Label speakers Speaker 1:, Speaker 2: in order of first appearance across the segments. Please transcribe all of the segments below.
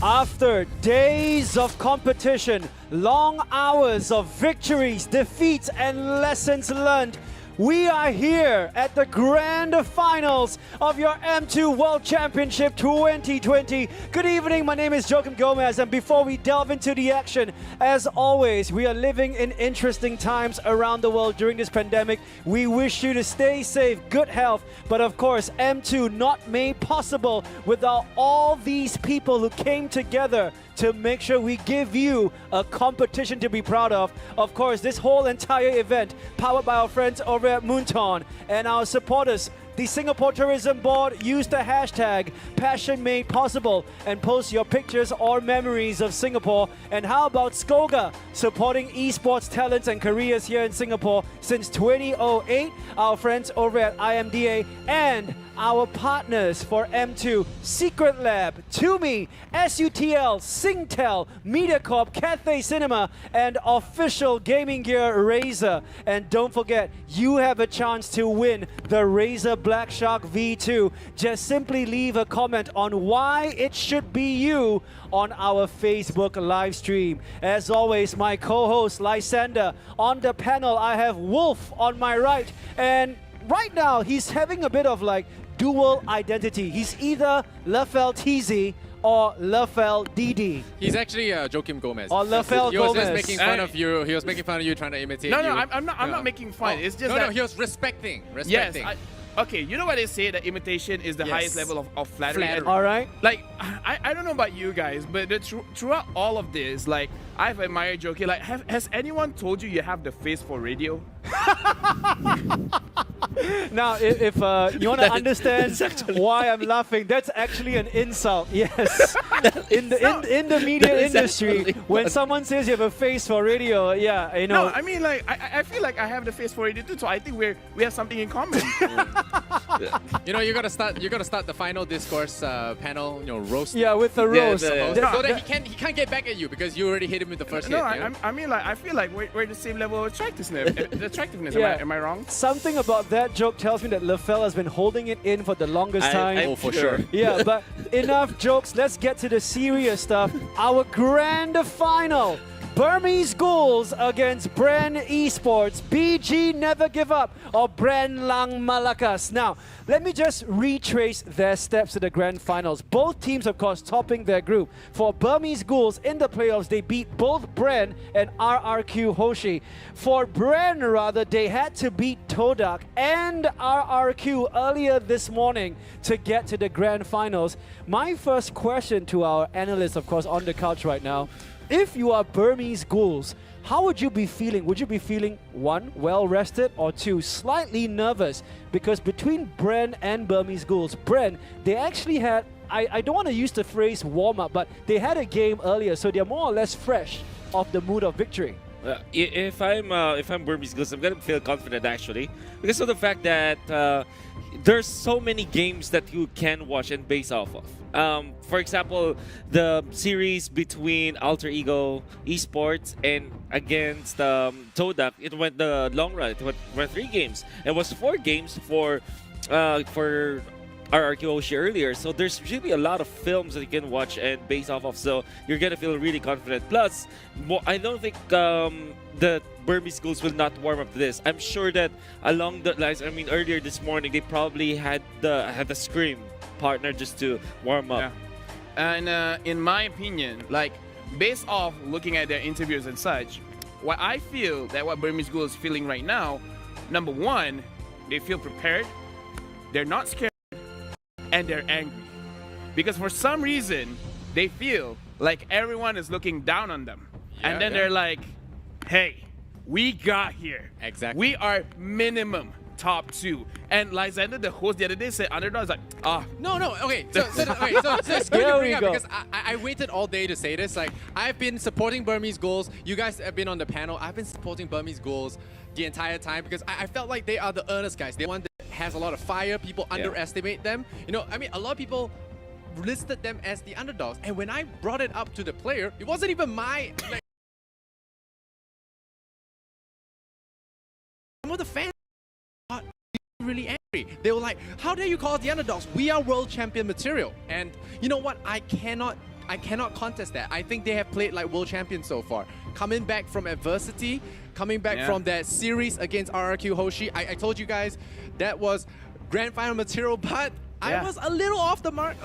Speaker 1: After days of competition, long hours of victories, defeats, and lessons learned, we are here at the grand finals of your M2 World Championship 2020. Good evening, my name is Joachim Gomez, and before we delve into the action, as always, we are living in interesting times around the world during this pandemic. We wish you to stay safe, good health, but of course, M2 not made possible without all these people who came together to make sure we give you a competition to be proud of. Of course, this whole entire event powered by our friends over at Moonton and our supporters. The Singapore Tourism Board used the hashtag #PassionMadePossible and post your pictures or memories of Singapore. And how about SCOGA supporting esports talents and careers here in Singapore since 2008? Our friends over at IMDA and our partners for M2, Secret Lab, Tumi, SUTL, Singtel, MediaCorp, Cathay Cinema, and official gaming gear Razer. And don't forget, you have a chance to win the Razer Black Shark V2. Just simply leave a comment on why it should be you on our Facebook live stream. As always, my co-host Lysander. On the panel, I have Wolf on my right. And right now, he's having a bit of like dual identity. He's either Lefel TZ or Lefel DD.
Speaker 2: He's actually Joachim Gomez.
Speaker 1: Or Lefel Gomez.
Speaker 2: He was just making fun of you. He was making fun of you, trying to imitate you.
Speaker 3: I'm not making fun. It's just
Speaker 2: no, he was respecting.
Speaker 3: Yes. Okay, you know what they say, that imitation is the highest level of flattery.
Speaker 1: All right.
Speaker 3: Like, I don't know about you guys, but throughout all of this, like, I've admired Joki. Like, has anyone told you have the face for radio?
Speaker 1: Now, if you want to understand why I'm laughing, that's actually an insult. Yes, in the media industry, when someone says you have a face for radio, yeah, you know.
Speaker 3: No, I mean, like, I feel like I have the face for radio too, so I think we have something in common.
Speaker 2: You know, you gotta start the final discourse panel. You know, roast.
Speaker 1: Yeah, with the roast.
Speaker 2: So that he can't get back at you because you already hit him with the first hit.
Speaker 3: No, I mean, like, I feel like we're the same level of attractiveness.
Speaker 1: Yeah.
Speaker 3: Am I wrong?
Speaker 1: Something about that joke tells me that Lefel has been holding it in for the longest time.
Speaker 2: Oh, for sure.
Speaker 1: Yeah, but enough jokes. Let's get to the serious stuff. Our grand final. Burmese Ghouls against Bren Esports, BG Never Give Up, or Bren Lang Malakas. Now, let me just retrace their steps to the grand finals. Both teams, of course, topping their group. For Burmese Ghouls, in the playoffs, they beat both Bren and RRQ Hoshi. For Bren, rather, they had to beat Todak and RRQ earlier this morning to get to the grand finals. My first question to our analysts, of course, on the couch right now, if you are Burmese Ghouls, how would you be feeling? Would you be feeling, one, well-rested, or two, slightly nervous? Because between Bren and Burmese Ghouls, Bren, they actually had, I don't want to use the phrase warm-up, but they had a game earlier, so they're more or less fresh of the mood of victory.
Speaker 4: If I'm Burmese Ghouls, I'm gonna feel confident actually, because of the fact that there's so many games that you can watch and base off of. For example, the series between Alter Ego Esports and against Todak, it went the long run. It went 3 games. It was 4 games for RRQ Hoshi earlier. So there's really a lot of films that you can watch and base off of. So you're gonna feel really confident. Plus, I don't think the Burmese Ghouls will not warm up to this. I'm sure that along the lines, I mean, earlier this morning they probably had the Scream partner just to warm up.
Speaker 3: Yeah. And in my opinion, like, based off looking at their interviews and such, what I feel that what Burmese Ghouls is feeling right now, number one, they feel prepared, they're not scared, and they're angry. Because for some reason, they feel like everyone is looking down on them.
Speaker 2: Yeah,
Speaker 3: and then they're like, hey, we got here.
Speaker 2: Exactly.
Speaker 3: We are minimum top 2. And Lysander, the host the other day, said underdogs like,
Speaker 2: No, okay. So it's good to bring up because I waited all day to say this. Like, I've been supporting Burmese Ghouls. You guys have been on the panel. I've been supporting Burmese Ghouls the entire time because I felt like they are the earnest guys. They're one that has a lot of fire. People underestimate them. You know, I mean, a lot of people listed them as the underdogs. And when I brought it up to the player, it wasn't even my... Like, some of the fans got really angry. They were like, how dare you call us the underdogs? We are world champion material. And you know what? I cannot I cannot contest that. I think they have played like world champions so far. Coming back from adversity, coming back from that series against RRQ Hoshi. I told you guys that was grand final material, but I was a little off the mark,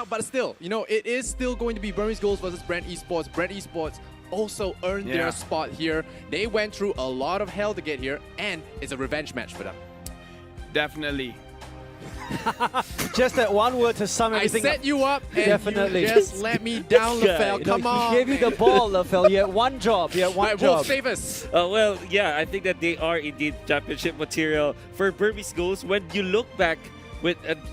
Speaker 2: but still, you know, it is still going to be Burmese Goals versus Brand Esports. Brand Esports also earned their spot here. They went through a lot of hell to get here, and it's a revenge match for them.
Speaker 3: Definitely.
Speaker 1: Just that one word to sum
Speaker 2: I
Speaker 1: everything
Speaker 2: set
Speaker 1: up.
Speaker 2: you up, and
Speaker 1: Definitely.
Speaker 2: you just let me down, Lefel.
Speaker 1: You know,
Speaker 2: Come on.
Speaker 1: He gave you the ball, Lefel. You had one job. You had one
Speaker 2: Right,
Speaker 1: job.
Speaker 2: Wolf, save us.
Speaker 4: Well, yeah, I think that they are indeed championship material for Burmese Goals. When you look back,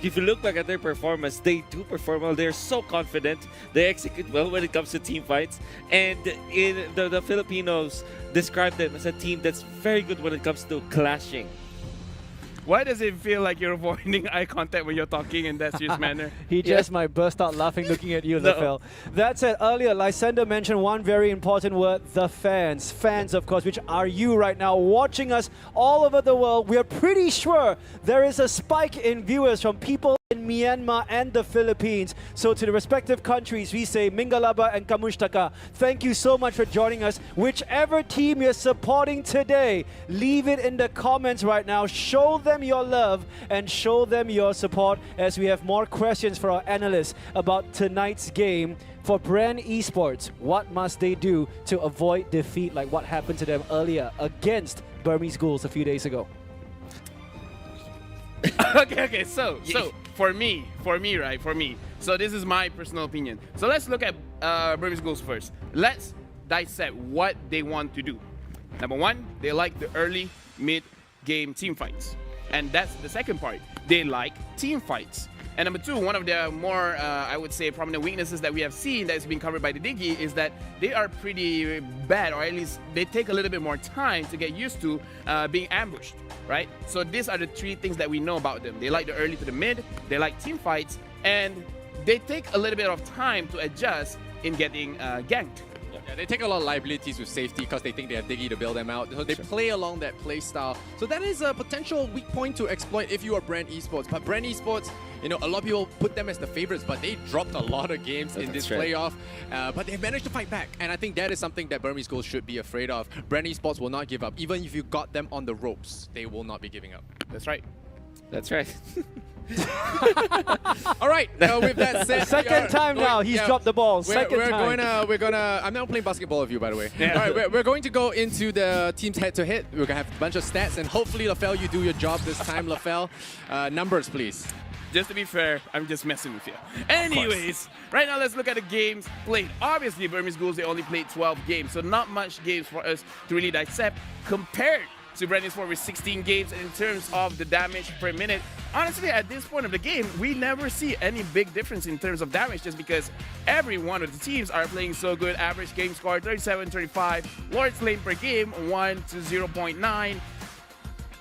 Speaker 4: if you look back at their performance, they do perform well. They're so confident. They execute well when it comes to team fights. And the Filipinos describe them as a team that's very good when it comes to clashing.
Speaker 3: Why does it feel like you're avoiding eye contact when you're talking in that serious manner?
Speaker 1: He just might burst out laughing looking at you, Lefel. That said, earlier, Lysander mentioned one very important word, the fans. Fans, of course, which are you right now watching us all over the world. We are pretty sure there is a spike in viewers from people in Myanmar and the Philippines. So to the respective countries, we say Mingalaba and Kamushtaka. Thank you so much for joining us. Whichever team you're supporting today, leave it in the comments right now. Show them your love and show them your support as we have more questions for our analysts about tonight's game. For Brand Esports, what must they do to avoid defeat like what happened to them earlier against Burmese Ghouls a few days ago?
Speaker 3: okay. So for me. So this is my personal opinion. So let's look at Burmese Goals first. Let's dissect what they want to do. Number one, they like the early, mid-game team fights. And that's the second part. They like team fights. And number two, one of the more, I would say, prominent weaknesses that we have seen that is being covered by the Diggy is that they are pretty bad, or at least they take a little bit more time to get used to being ambushed, right? So these are the three things that we know about them. They like the early to the mid, they like team fights, and they take a little bit of time to adjust in getting ganked.
Speaker 2: Yeah, they take a lot of liabilities with safety because they think they have Diggy to bail them out. So they play along that play style. So that is a potential weak point to exploit if you are Brand Esports. But Brand Esports, you know, a lot of people put them as the favorites, but they dropped a lot of games in this playoff. But they've managed to fight back. And I think that is something that Burmese Goals should be afraid of. Brand Esports will not give up. Even if you got them on the ropes, they will not be giving up.
Speaker 3: That's right.
Speaker 4: That's right.
Speaker 2: All right. With that said,
Speaker 1: Second time now, he's dropped the ball. Second time.
Speaker 2: We're gonna. I'm now playing basketball with you, by the way. All right. We're going to go into the teams head-to-head. We're gonna have a bunch of stats, and hopefully, Lefel, you do your job this time, Lefel. Numbers, please.
Speaker 3: Just to be fair, I'm just messing with you. Anyways, right now let's look at the games played. Obviously, Burmese Ghouls, they only played 12 games, so not much games for us to really dissect compared to Brand Esports with 16 games. In terms of the damage per minute, honestly, at this point of the game, we never see any big difference in terms of damage just because every one of the teams are playing so good. Average game score 37-35, Lord's Lane per game 1 to 0.9.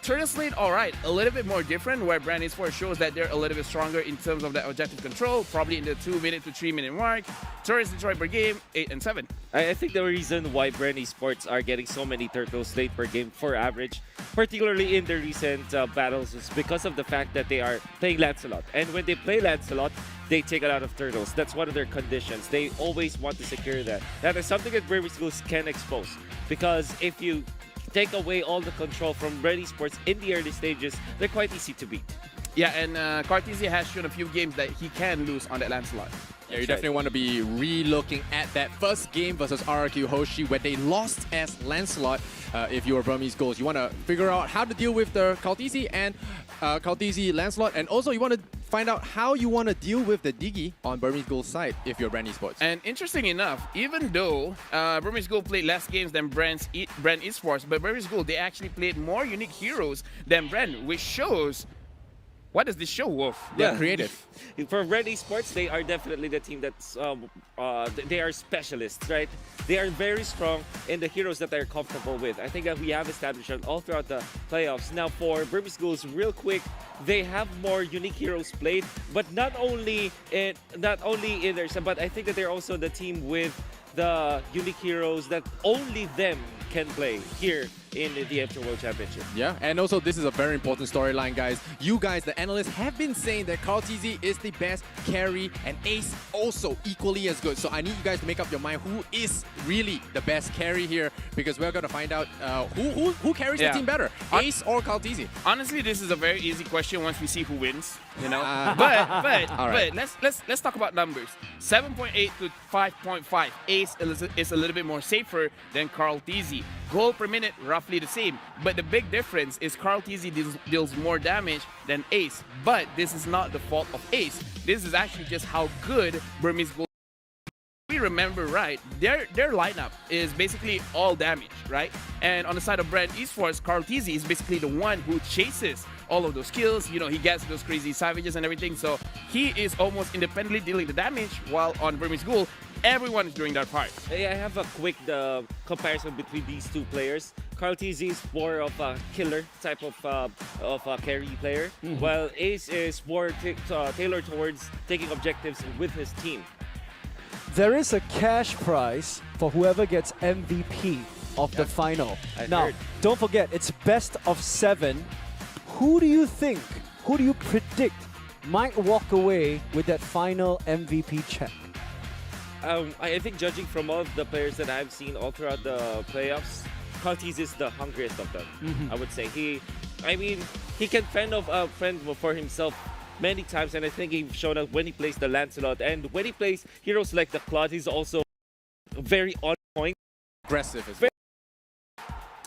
Speaker 3: Turtles Lane, all right, a little bit more different, where Brand Esports shows that they're a little bit stronger in terms of the objective control, probably in the 2-minute to 3-minute mark. Turtles Detroit per game, 8 and 7.
Speaker 4: I think the reason why Brand Esports are getting so many turtles late per game for average, particularly in the recent battles, is because of the fact that they are playing Lancelot. And when they play Lancelot, they take a lot of turtles. That's one of their conditions. They always want to secure that. That is something that Burmese Ghouls can expose. Because if you take away all the control from Brand Esports in the early stages, they're quite easy to beat.
Speaker 3: Yeah, and Cartesia has shown a few games that he can lose on that Lancelot.
Speaker 2: Yeah, you definitely want to be re-looking at that first game versus RRQ Hoshi where they lost as Lancelot. If you are Burmese Ghouls, you want to figure out how to deal with the Kaltisi and Kaltisi Lancelot, and also you want to find out how you want to deal with the Diggy on Burmese Ghouls side if you're Brand Esports.
Speaker 3: And interesting enough, even though Burmese Ghouls played less games than Brand Esports, but Burmese Ghouls, they actually played more unique heroes than Brand, which shows. What does this show, Wolf?
Speaker 2: They're creative.
Speaker 4: For Brand Esports, they are definitely the team that's, they are specialists, right? They are very strong in the heroes that they're comfortable with. I think that we have established that all throughout the playoffs. Now for Burmese Ghouls, real quick, they have more unique heroes played, but not only in their, but I think that they're also the team with the unique heroes that only them can play here in the After World Championship.
Speaker 2: Yeah, and also this is a very important storyline, guys. You guys, the analysts, have been saying that Carl TZ is the best carry and Ace also equally as good. So I need you guys to make up your mind who is really the best carry here, because we're going to find out who carries the team better, Ace or Carl TZ.
Speaker 3: Honestly, this is a very easy question once we see who wins, you know. But let's talk about numbers. 7.8 to 5.5. Ace is a little bit more safer than Carl TZ. Goal per minute, roughly the same. But the big difference is Carl TZ deals more damage than Ace. But this is not the fault of Ace. This is actually just how good Burmese Gold. We remember right, their lineup is basically all damage, right? And on the side of Brand Esports, Carl TZ is basically the one who chases all of those kills. You know, he gets those crazy savages and everything. So he is almost independently dealing the damage, while on Burmese Ghoul, everyone is doing their part.
Speaker 4: Hey, I have a quick comparison between these two players. Carl TZ is more of a killer type of a carry player, while Ace is more tailored towards taking objectives with his team.
Speaker 1: There is a cash prize for whoever gets MVP of the final. Now, don't forget, it's best of 7. Who do you think, who do you predict might walk away with that final MVP check?
Speaker 4: I think judging from all of the players that I've seen all throughout the playoffs, Carl TZ is the hungriest of them. I would say he can fend for himself many times, and I think he showed up when he plays the Lancelot, and when he plays heroes like the Claude, he's also very on point,
Speaker 2: aggressive as well.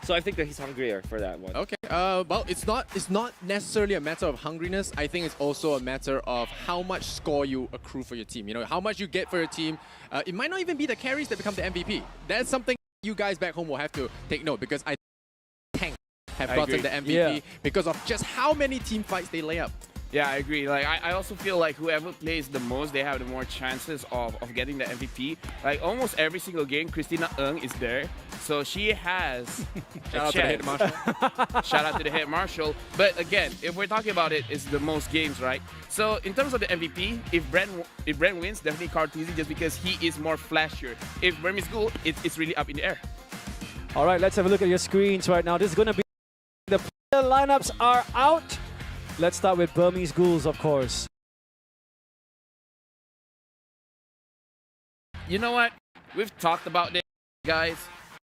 Speaker 4: So I think that he's hungrier for that one.
Speaker 2: Okay. Well, it's not necessarily a matter of hungriness. I think it's also a matter of how much score you accrue for your team. You know, how much you get for your team. It might not even be the carries that become the MVP. That's something you guys back home will have to take note, because I think have gotten the MVP because of just how many team fights they lay up.
Speaker 3: Yeah, I agree. Like I also feel like whoever plays the most, they have the more chances of getting the MVP. Like almost every single game, Christina Ng is there, so she has
Speaker 2: Shout out to the head marshal.
Speaker 3: Shout out to the head marshal. But again, if we're talking about it, it's the most games, right? So in terms of the MVP, if Brent wins, definitely Carl TZ, just because he is more flashier. If Burmese Ghoul, it's really up in the air.
Speaker 1: All right, let's have a look at your screens right now. This is going to be the player lineups are out. Let's start with Burmese Ghouls, of course.
Speaker 3: You know what? We've talked about this, guys.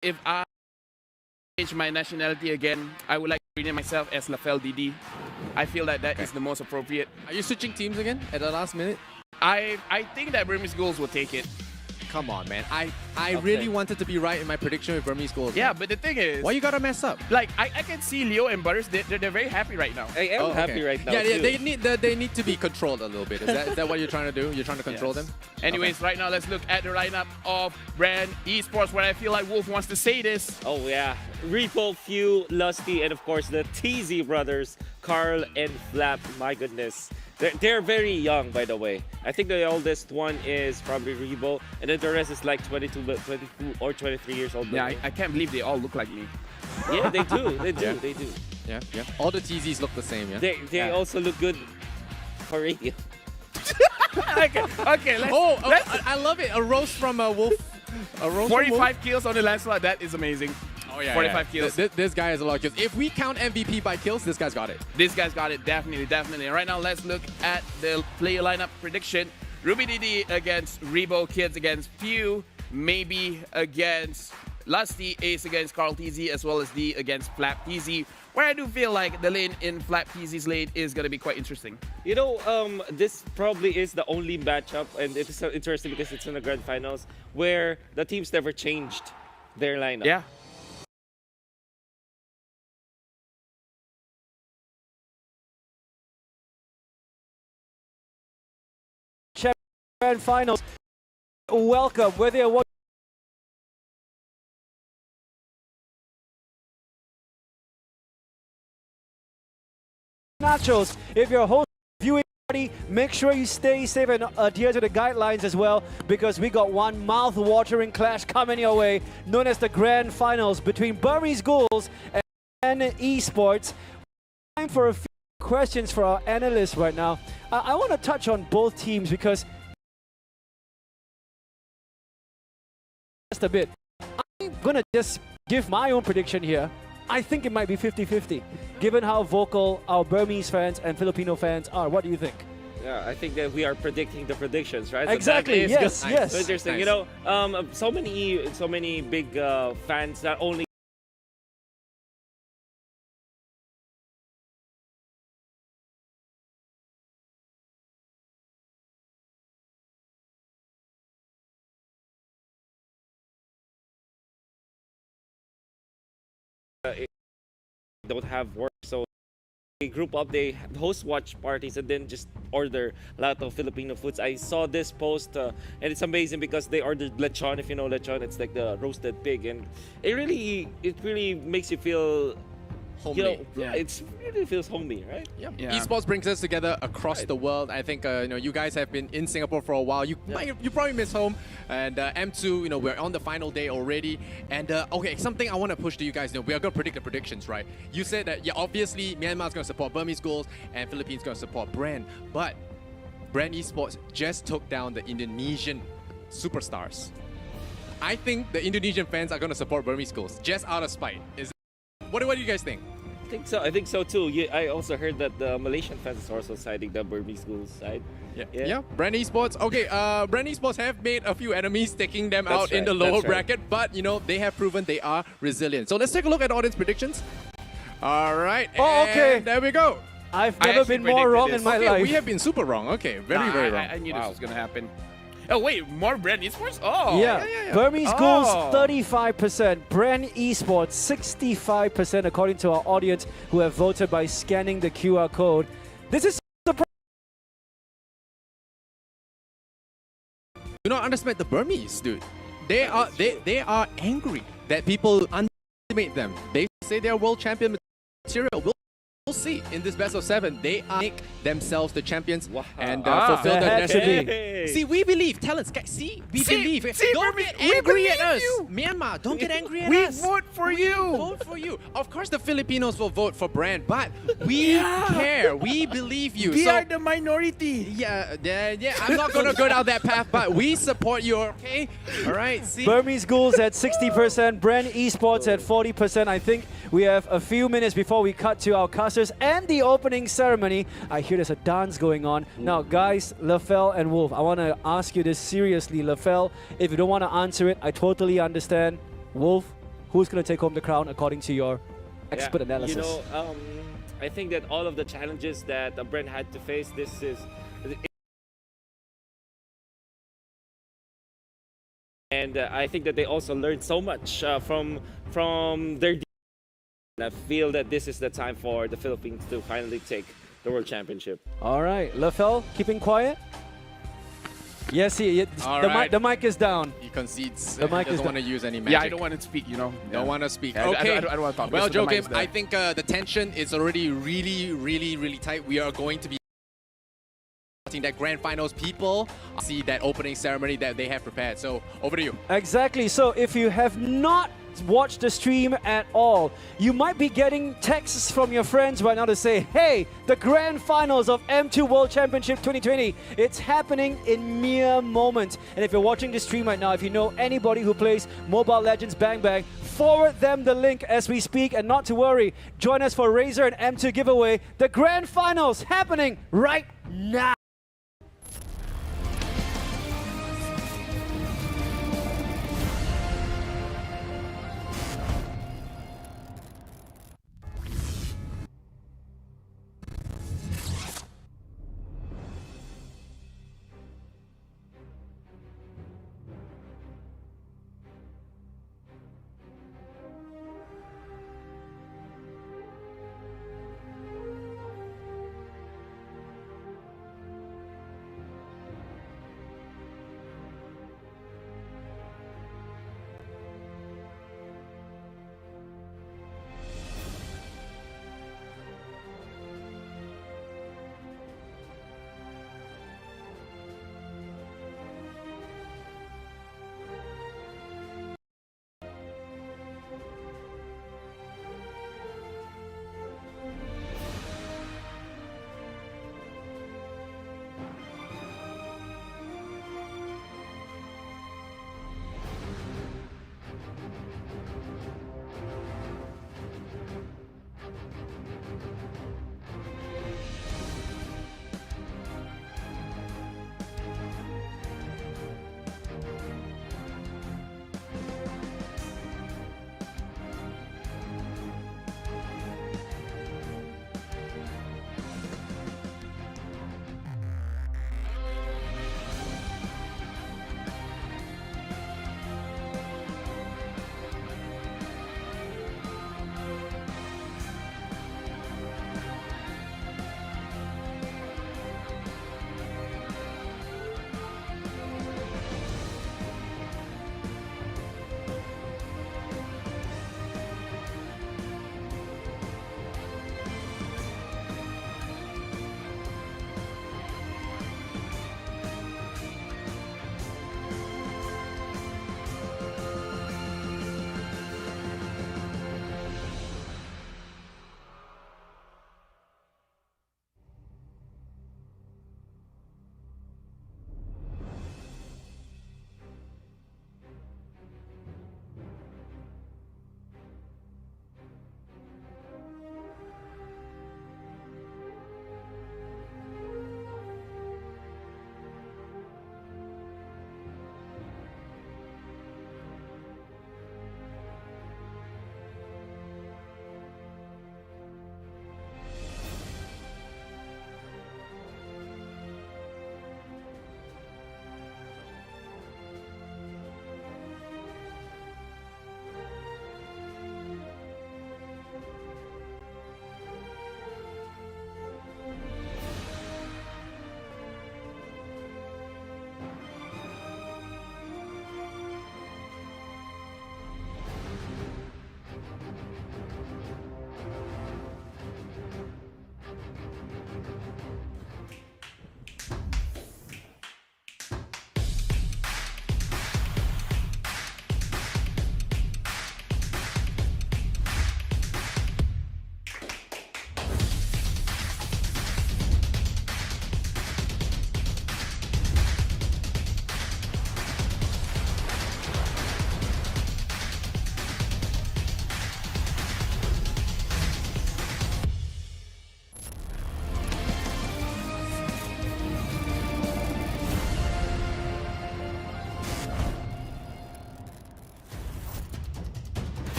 Speaker 3: If I change my nationality again, I would like to rename myself as Lafel DD. I feel that is the most appropriate.
Speaker 2: Are you switching teams again at the last minute?
Speaker 3: I think that Burmese Ghouls will take it.
Speaker 2: Come on, man. I really wanted to be right in my prediction with Burmese Gold.
Speaker 3: Yeah, but the thing is,
Speaker 2: why you gotta mess up?
Speaker 3: Like I can see Leo and Butters, they're very happy right now.
Speaker 4: I am happy right now.
Speaker 2: Yeah,
Speaker 4: too.
Speaker 2: they need to be controlled a little bit. Is that what you're trying to do? You're trying to control them?
Speaker 3: Anyways, right now let's look at the lineup of Brand Esports, where I feel like Wolf wants to say this.
Speaker 4: Oh yeah, Repo, Few, Lusty, and of course the TZ brothers, Carl and Flap. My goodness. They're very young, by the way. I think the oldest one is probably Rebo, and then the rest is like 22 or 23 years old.
Speaker 3: Yeah, I can't believe they all look like me.
Speaker 4: Yeah, they do. They do. They do.
Speaker 2: Yeah. All the TZs look the same, yeah?
Speaker 4: They also look good for radio.
Speaker 3: okay.
Speaker 2: I love it. A roast from a Wolf. A roast
Speaker 3: 45 kills on the Lancelot. That is amazing.
Speaker 2: Oh yeah,
Speaker 3: 45 kills.
Speaker 2: This guy has a lot of kills. If we count MVP by kills, this guy's got it.
Speaker 3: This guy's got it, definitely. And right now, let's look at the player lineup prediction. Ruby DD against Rebo, Kids against Few, maybe against Lusty, Ace against Carl TZ, as well as D against Flap TZ. Where I do feel like the lane in Flap TZ's lane is going to be quite interesting.
Speaker 4: You know, this probably is the only matchup, and it is interesting because it's in the grand finals, where the teams never changed their lineup.
Speaker 3: Yeah.
Speaker 1: Grand finals. Welcome. Whether you're watching nachos, if you're a host viewing party, make sure you stay safe and adhere to the guidelines as well, because we got one mouth-watering clash coming your way, known as the grand finals between Burmese Ghouls and Esports. Time for a few questions for our analysts right now. I want to touch on both teams because just a bit. I'm gonna just give my own prediction here. I think it might be 50-50, given how vocal our Burmese fans and Filipino fans are. What do you think?
Speaker 4: Yeah, I think that we are predicting the predictions, right?
Speaker 1: Exactly.
Speaker 4: So that is
Speaker 1: Yes.
Speaker 4: good.
Speaker 1: Yes.
Speaker 4: So interesting.
Speaker 2: Nice.
Speaker 4: You know, so many big fans not only don't have work, so they group up, they host watch parties, and then just order a lot of Filipino foods. I saw this post, and it's amazing because they ordered lechon. If you know lechon, it's like the roasted pig, and it really makes you feel.
Speaker 2: Homely.
Speaker 4: You know, yeah, it really feels homey, right?
Speaker 2: Yep.
Speaker 3: Yeah.
Speaker 2: Esports brings us together across the world. I think you guys have been in Singapore for a while. You probably miss home. And M2, we're on the final day already. And okay, something I want to push to you guys. We are going to predict the predictions, right? You said that obviously Myanmar's going to support Burmese goals and Philippines going to support Brand. But Brand Esports just took down the Indonesian superstars. I think the Indonesian fans are going to support Burmese goals just out of spite. What do you guys think?
Speaker 4: I think so too. Yeah, I also heard that the Malaysian fans are also siding the Burmese schools side.
Speaker 2: Yeah. Brand Esports. Okay, Brand Esports have made a few enemies, taking them out in the lower bracket, but they have proven they are resilient. So let's take a look at audience predictions. All right.
Speaker 1: Oh, okay.
Speaker 2: And there we go.
Speaker 1: I've
Speaker 3: I
Speaker 1: never
Speaker 3: actually
Speaker 1: been more wrong
Speaker 3: predicted
Speaker 1: in my
Speaker 2: Okay,
Speaker 1: life.
Speaker 2: we have been super wrong. Okay, very wrong.
Speaker 3: I knew this was gonna happen. Oh wait, more Brand Esports? Oh,
Speaker 1: Yeah.
Speaker 2: yeah.
Speaker 1: Burmese goals
Speaker 3: Oh.
Speaker 1: 35%, Brand Esports 65% according to our audience who have voted by scanning the QR code. This is surprising.
Speaker 2: Do not underestimate the Burmese, dude. They are angry that people underestimate them. They say they're world champion material. We'll see in this best of 7. They make themselves the champions and fulfill
Speaker 1: They
Speaker 2: their
Speaker 1: had to
Speaker 2: destiny.
Speaker 1: be.
Speaker 2: See, we believe, talents, guys. See, we believe.
Speaker 3: see,
Speaker 2: Don't
Speaker 3: Burmese,
Speaker 2: get
Speaker 3: we
Speaker 2: angry at
Speaker 3: believe
Speaker 2: us.
Speaker 3: you.
Speaker 2: Myanmar, don't get angry at
Speaker 3: we
Speaker 2: us.
Speaker 3: vote for you.
Speaker 2: Vote for you. Of course, the Filipinos will vote for Brand, but we care. We believe you.
Speaker 3: We
Speaker 2: So,
Speaker 3: are the minority.
Speaker 2: yeah. I'm not gonna go down that path, but we support you. Okay. All right. See.
Speaker 1: Burmese goals at 60%, Brand Esports at 40%. I think we have a few minutes before we cut to our casters and the opening ceremony. I hear there's a dance going on. Now, guys, Lafell and Wolf, I want to ask you this seriously. Lafell, if you don't want to answer it, I totally understand. Wolf, who's going to take home the crown according to your expert analysis?
Speaker 4: You know, I think that all of the challenges that Brent had to face, and I think that they also learned so much from their. And I feel that this is the time for the Philippines to finally take the World Championship.
Speaker 1: All right, Lafell, keeping quiet. Yes,
Speaker 2: All right.
Speaker 1: the mic is down.
Speaker 2: He concedes.
Speaker 1: The mic
Speaker 2: He
Speaker 1: is
Speaker 2: doesn't want to use any magic.
Speaker 3: Yeah, I don't want to speak.
Speaker 2: Don't want to speak.
Speaker 3: Yeah,
Speaker 2: Okay.
Speaker 3: I don't want to talk.
Speaker 2: Well,
Speaker 3: because the mic
Speaker 2: Joakim,
Speaker 3: is there.
Speaker 2: I think the tension is already really tight. We are going to be watching that grand finals. People see that opening ceremony that they have prepared. So over to you.
Speaker 1: Exactly. So if you have not watched the stream at all, you might be getting texts from your friends right now to say, hey, the grand finals of M2 World Championship 2020, it's happening in mere moments. And if you're watching the stream right now, if you know anybody who plays Mobile Legends Bang Bang, forward them the link as we speak. And not to worry, join us for Razer and M2 giveaway. The grand finals happening right now.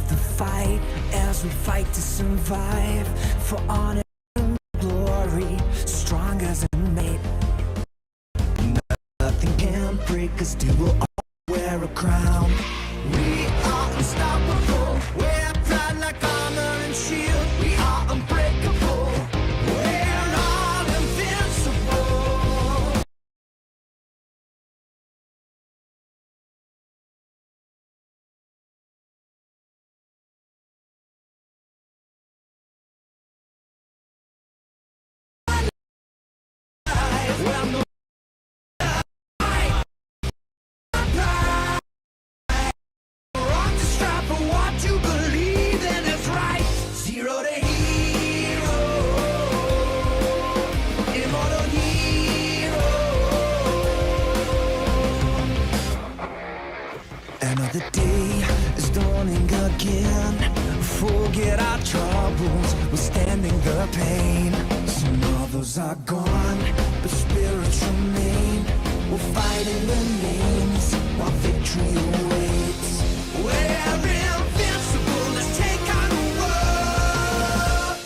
Speaker 5: of the fight as we fight to survive for honor and glory, strong as a mate. Nothing can break us, we will all wear a crown. We are unstoppable, we're proud like armor and shield. We are unbreakable, we're all invincible. When the rock to strive for what you believe in is right. Zero to hero, immortal hero. Another day is dawning again. Forget our troubles, we're standing the pain. Some others are gone, but spirits remain. We're fighting the names while victory awaits. We're invincible, let's take on the world.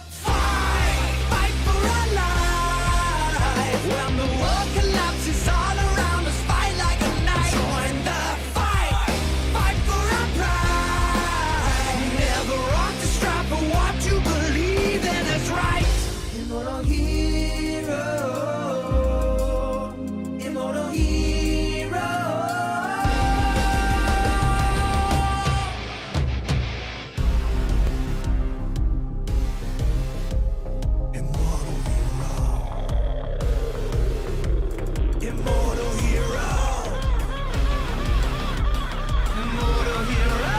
Speaker 5: Fight, fight for our life. When the world collapses all around us, fight like a knight. Join the fight, fight for our pride. Never rock the strive for what you believe in is right. Immortal hero, immortal hero. Immortal hero, immortal hero, immortal hero.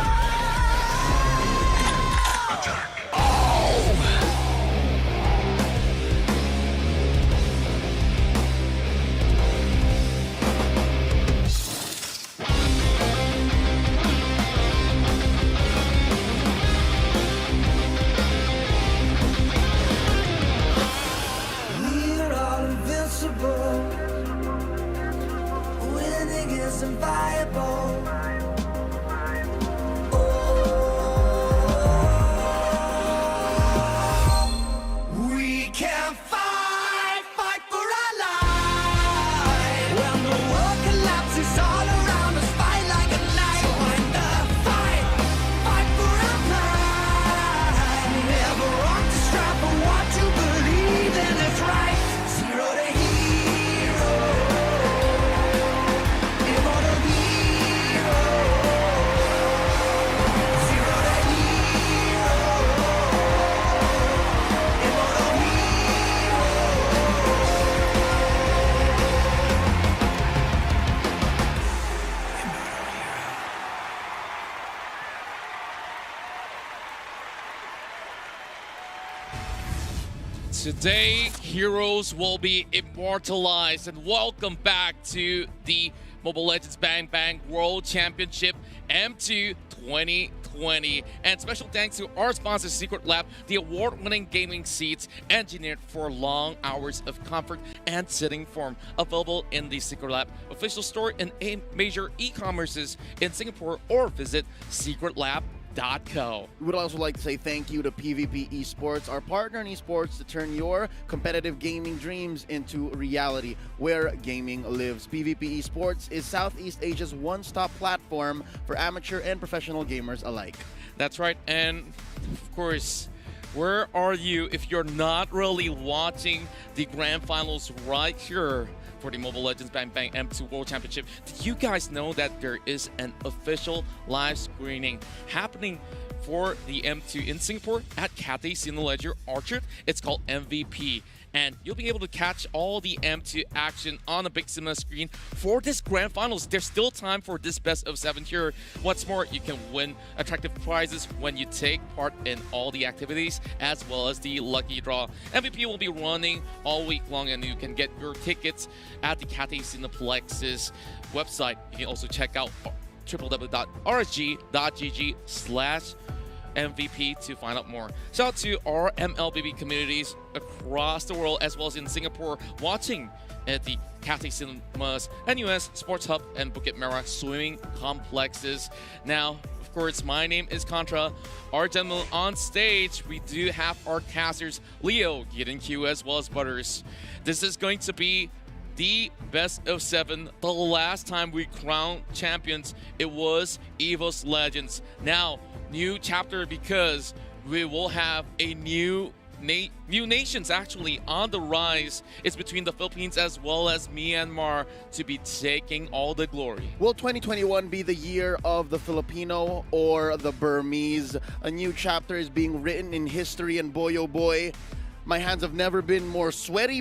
Speaker 5: We're all invincible. Winning isn't viable. Oh, we can fight, fight for our life. When the world collapses all around us, fight like a knight. Join the fight, fight for our pride. Never rock the strive for what you believe in is right. Zero to hero, immortal hero. Zero to hero, immortal hero.
Speaker 6: Today, heroes will be immortalized, and welcome back to the Mobile Legends Bang Bang World Championship M2 2020. And special thanks to our sponsor, Secret Lab, the award-winning gaming seats engineered for long hours of comfort and sitting form. Available in the Secret Lab official store in major e-commerces in Singapore, or visit secretlab.co.
Speaker 7: We would also like to say thank you to PvP Esports, our partner in esports to turn your competitive gaming dreams into reality, where gaming lives. PvP Esports is Southeast Asia's one-stop platform for amateur and professional gamers alike.
Speaker 6: That's right, and of course, where are you if you're not really watching the grand finals right here for the Mobile Legends Bang Bang M2 World Championship? Did you guys know that there is an official live screening happening for the M2 in Singapore at Cathay Cineledger Orchard? It's called MVP. And you'll be able to catch all the M2 action on a big cinema screen for this grand finals. There's still time for this best of 7 here. What's more, you can win attractive prizes when you take part in all the activities, as well as the lucky draw. MVP will be running all week long, and you can get your tickets at the Cathay Cineplex's website. You can also check out www.rsg.gg/MVP MVP to find out more. Shout out to our MLBB communities across the world as well as in Singapore watching at the Cathay Cinemas, NUS Sports Hub, and Bukit Merah swimming complexes. Now, of course, my name is Contra. Our gentlemen on stage, we do have our casters, Leo, Gideon Q, as well as Butters. This is going to be the best of 7. The last time we crowned champions, it was EVOS Legends. Now, new chapter because we will have a new nations actually on the rise. It's between the Philippines as well as Myanmar to be taking all the glory.
Speaker 7: Will 2021 be the year of the Filipino or the Burmese? A new chapter is being written in history, and boy oh boy, my hands have never been more sweaty